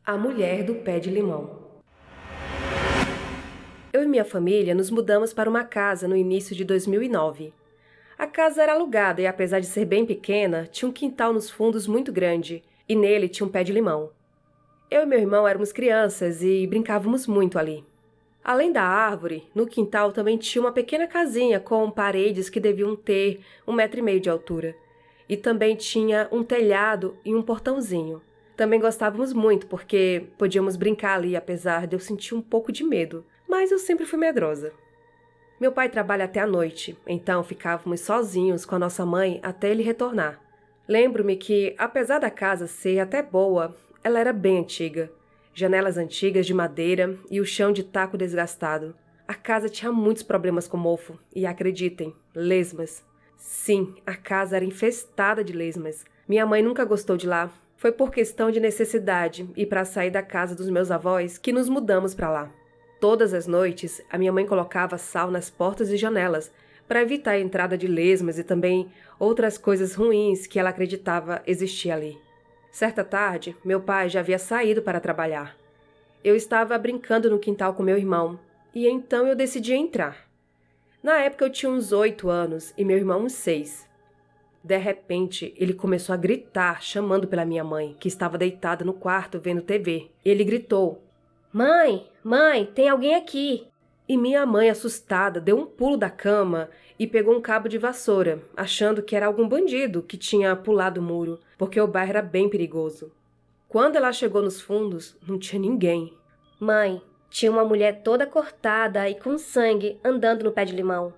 A mulher do pé de limão. Eu e minha família nos mudamos para uma casa no início de 2009. A casa era alugada e, apesar de ser bem pequena, tinha um quintal nos fundos muito grande e nele tinha um pé de limão. Eu e meu irmão éramos crianças e brincávamos muito ali. Além da árvore, no quintal também tinha uma pequena casinha com paredes que deviam ter 1,5 m de altura. E também tinha um telhado e um portãozinho. Também gostávamos muito porque podíamos brincar ali, apesar de eu sentir um pouco de medo. Mas eu sempre fui medrosa. Meu pai trabalha até a noite, então ficávamos sozinhos com a nossa mãe até ele retornar. Lembro-me que, apesar da casa ser até boa, ela era bem antiga. Janelas antigas de madeira e o chão de taco desgastado. A casa tinha muitos problemas com mofo e, acreditem, lesmas. Sim, a casa era infestada de lesmas. Minha mãe nunca gostou de lá. Foi por questão de necessidade e para sair da casa dos meus avós que nos mudamos para lá. Todas as noites, a minha mãe colocava sal nas portas e janelas para evitar a entrada de lesmas e também outras coisas ruins que ela acreditava existir ali. Certa tarde, meu pai já havia saído para trabalhar. Eu estava brincando no quintal com meu irmão e então eu decidi entrar. Na época eu tinha uns 8 anos e meu irmão uns 6. De repente, ele começou a gritar, chamando pela minha mãe, que estava deitada no quarto vendo TV. Ele gritou: "Mãe, mãe, tem alguém aqui!" E minha mãe, assustada, deu um pulo da cama e pegou um cabo de vassoura, achando que era algum bandido que tinha pulado o muro, porque o bairro era bem perigoso. Quando ela chegou nos fundos, não tinha ninguém. Mãe, tinha uma mulher toda cortada e com sangue andando no pé de limão.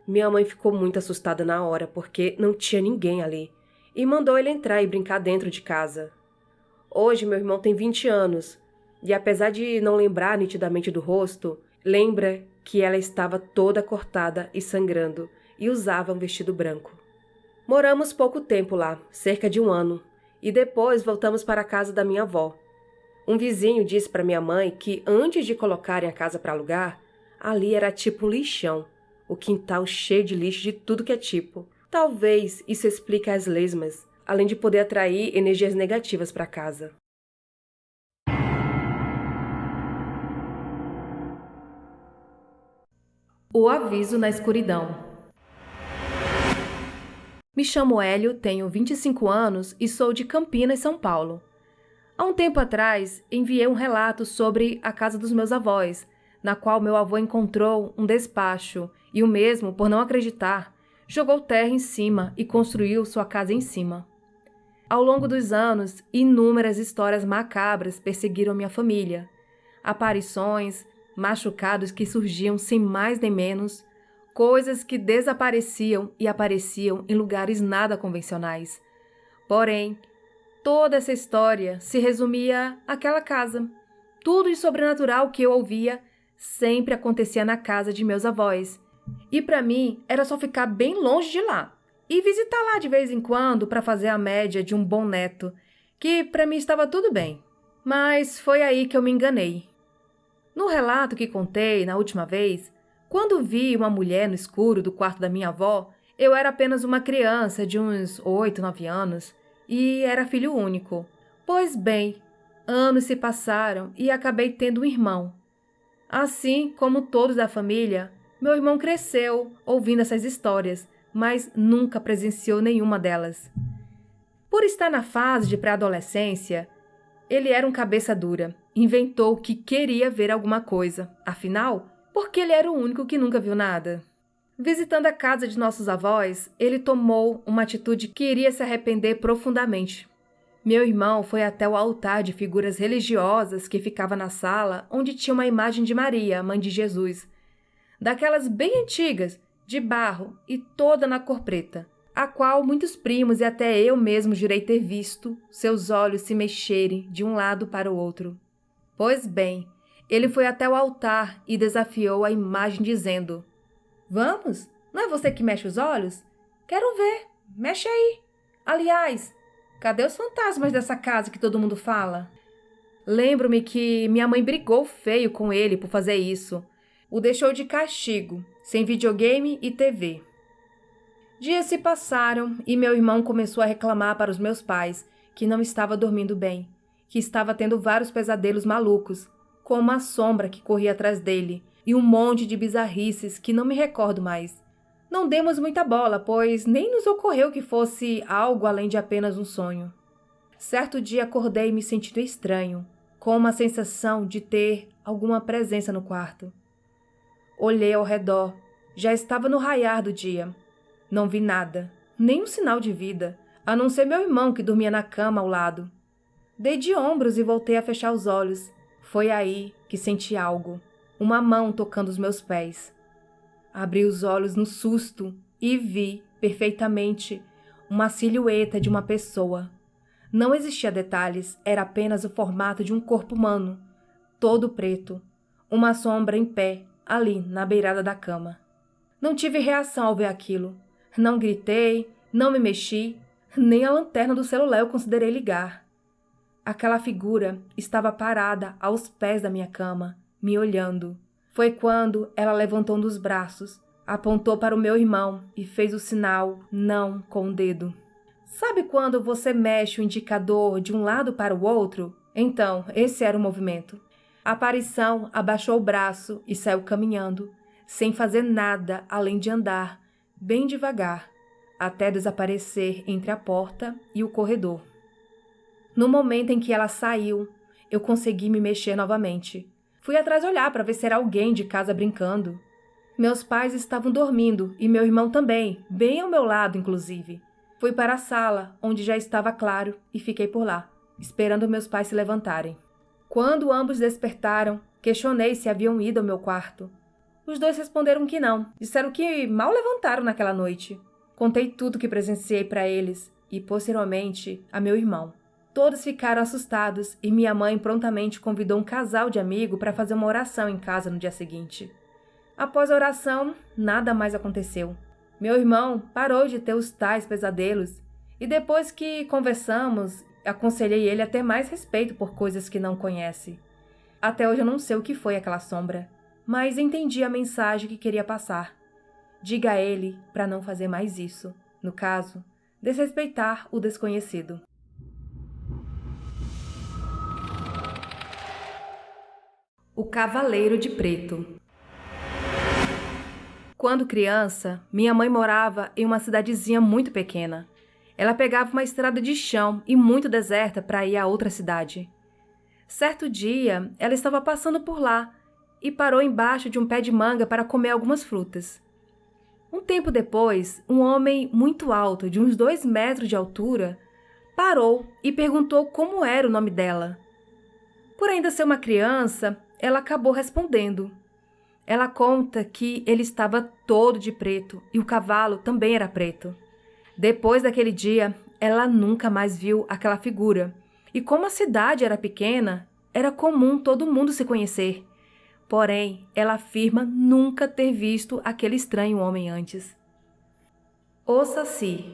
Minha mãe ficou muito assustada na hora, porque não tinha ninguém ali, e mandou ele entrar e brincar dentro de casa. Hoje meu irmão tem 20 anos, e apesar de não lembrar nitidamente do rosto, lembra que ela estava toda cortada e sangrando, e usava um vestido branco. Moramos pouco tempo lá, cerca de 1 ano, e depois voltamos para a casa da minha avó. Um vizinho disse para minha mãe que antes de colocarem a casa para alugar, ali era tipo um lixão. O quintal cheio de lixo de tudo que é tipo. Talvez isso explique as lesmas, além de poder atrair energias negativas para casa. O aviso na escuridão. Me chamo Hélio, tenho 25 anos e sou de Campinas, São Paulo. Há um tempo atrás, enviei um relato sobre a casa dos meus avós, na qual meu avô encontrou um despacho e o mesmo, por não acreditar, jogou terra em cima e construiu sua casa em cima. Ao longo dos anos, inúmeras histórias macabras perseguiram minha família. Aparições, machucados que surgiam sem mais nem menos, coisas que desapareciam e apareciam em lugares nada convencionais. Porém, toda essa história se resumia àquela casa. Tudo de sobrenatural que eu ouvia sempre acontecia na casa de meus avós. E para mim era só ficar bem longe de lá e visitar lá de vez em quando para fazer a média de um bom neto, que para mim estava tudo bem. Mas foi aí que eu me enganei. No relato que contei na última vez, quando vi uma mulher no escuro do quarto da minha avó, eu era apenas uma criança de uns 8, 9 anos e era filho único. Pois bem, anos se passaram e acabei tendo um irmão. Assim como todos da família, meu irmão cresceu ouvindo essas histórias, mas nunca presenciou nenhuma delas. Por estar na fase de pré-adolescência, ele era um cabeça dura, inventou que queria ver alguma coisa, afinal, porque ele era o único que nunca viu nada. Visitando a casa de nossos avós, ele tomou uma atitude que iria se arrepender profundamente. Meu irmão foi até o altar de figuras religiosas que ficava na sala onde tinha uma imagem de Maria, mãe de Jesus, daquelas bem antigas, de barro e toda na cor preta, a qual muitos primos e até eu mesmo jurei ter visto seus olhos se mexerem de um lado para o outro. Pois bem, ele foi até o altar e desafiou a imagem dizendo: "Vamos? Não é você que mexe os olhos? Quero ver, mexe aí. Aliás, cadê os fantasmas dessa casa que todo mundo fala?" Lembro-me que minha mãe brigou feio com ele por fazer isso. O deixou de castigo, sem videogame e TV. Dias se passaram e meu irmão começou a reclamar para os meus pais que não estava dormindo bem que estava tendo vários pesadelos malucos, com uma sombra que corria atrás dele e um monte de bizarrices que não me recordo mais. Não demos muita bola, pois nem nos ocorreu que fosse algo além de apenas um sonho. Certo dia acordei me sentindo estranho, com uma sensação de ter alguma presença no quarto. Olhei ao redor. Já estava no raiar do dia. Não vi nada, nem um sinal de vida, a não ser meu irmão que dormia na cama ao lado. Dei de ombros e voltei a fechar os olhos. Foi aí que senti algo, uma mão tocando os meus pés. Abri os olhos no susto e vi, perfeitamente, uma silhueta de uma pessoa. Não existia detalhes, era apenas o formato de um corpo humano, todo preto, uma sombra em pé, ali na beirada da cama. Não tive reação ao ver aquilo. Não gritei, não me mexi, nem a lanterna do celular eu considerei ligar. Aquela figura estava parada aos pés da minha cama, me olhando. Foi quando ela levantou um dos braços, apontou para o meu irmão e fez o sinal não com o dedo. Sabe quando você mexe o indicador de um lado para o outro? Então, esse era o movimento. A aparição abaixou o braço e saiu caminhando, sem fazer nada além de andar, bem devagar, até desaparecer entre a porta e o corredor. No momento em que ela saiu, eu consegui me mexer novamente. Fui atrás olhar para ver se era alguém de casa brincando. Meus pais estavam dormindo e meu irmão também, bem ao meu lado, inclusive. Fui para a sala, onde já estava claro, e fiquei por lá, esperando meus pais se levantarem. Quando ambos despertaram, questionei se haviam ido ao meu quarto. Os dois responderam que não, disseram que mal levantaram naquela noite. Contei tudo que presenciei para eles e, posteriormente, a meu irmão. Todos ficaram assustados e minha mãe prontamente convidou um casal de amigos para fazer uma oração em casa no dia seguinte. Após a oração, nada mais aconteceu. Meu irmão parou de ter os tais pesadelos e depois que conversamos, aconselhei ele a ter mais respeito por coisas que não conhece. Até hoje eu não sei o que foi aquela sombra, mas entendi a mensagem que queria passar. Diga a ele para não fazer mais isso. No caso, desrespeitar o desconhecido. O Cavaleiro de Preto. Quando criança, minha mãe morava em uma cidadezinha muito pequena. Ela pegava uma estrada de chão e muito deserta para ir a outra cidade. Certo dia, ela estava passando por lá e parou embaixo de um pé de manga para comer algumas frutas. Um tempo depois, um homem muito alto, de uns 2 metros de altura, parou e perguntou como era o nome dela. Por ainda ser uma criança, ela acabou respondendo. Ela conta que ele estava todo de preto e o cavalo também era preto. Depois daquele dia, ela nunca mais viu aquela figura. E como a cidade era pequena, era comum todo mundo se conhecer. Porém, ela afirma nunca ter visto aquele estranho homem antes. O Saci.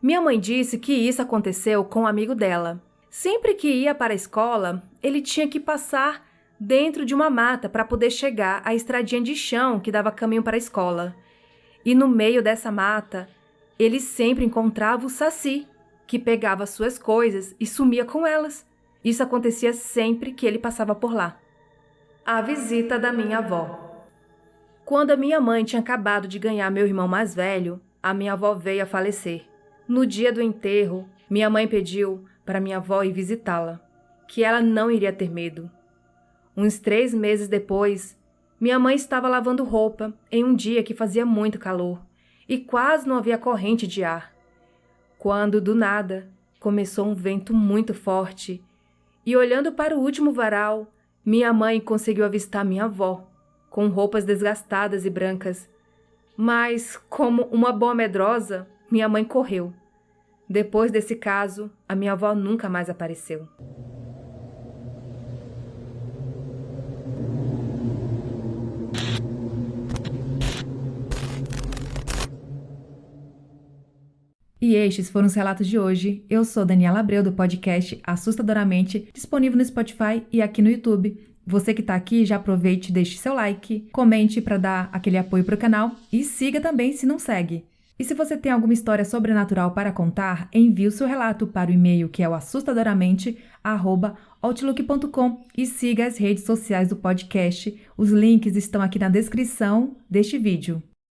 Minha mãe disse que isso aconteceu com um amigo dela. Sempre que ia para a escola, ele tinha que passar dentro de uma mata para poder chegar à estradinha de chão que dava caminho para a escola. E no meio dessa mata, ele sempre encontrava o Saci, que pegava suas coisas e sumia com elas. Isso acontecia sempre que ele passava por lá. A visita da minha avó. Quando a minha mãe tinha acabado de ganhar meu irmão mais velho, a minha avó veio a falecer. No dia do enterro, minha mãe pediu para minha avó ir visitá-la, que ela não iria ter medo. Uns 3 meses depois, minha mãe estava lavando roupa em um dia que fazia muito calor e quase não havia corrente de ar. Quando, do nada, começou um vento muito forte e, olhando para o último varal, minha mãe conseguiu avistar minha avó, com roupas desgastadas e brancas. Mas, como uma boa medrosa, minha mãe correu. Depois desse caso, a minha avó nunca mais apareceu. E estes foram os relatos de hoje. Eu sou Daniela Abreu, do podcast Assustadoramente, disponível no Spotify e aqui no YouTube. Você que está aqui, já aproveite e deixe seu like, comente para dar aquele apoio para o canal e siga também se não segue. E se você tem alguma história sobrenatural para contar, envie o seu relato para o e-mail que é o assustadoramente@outlook.com e siga as redes sociais do podcast. Os links estão aqui na descrição deste vídeo.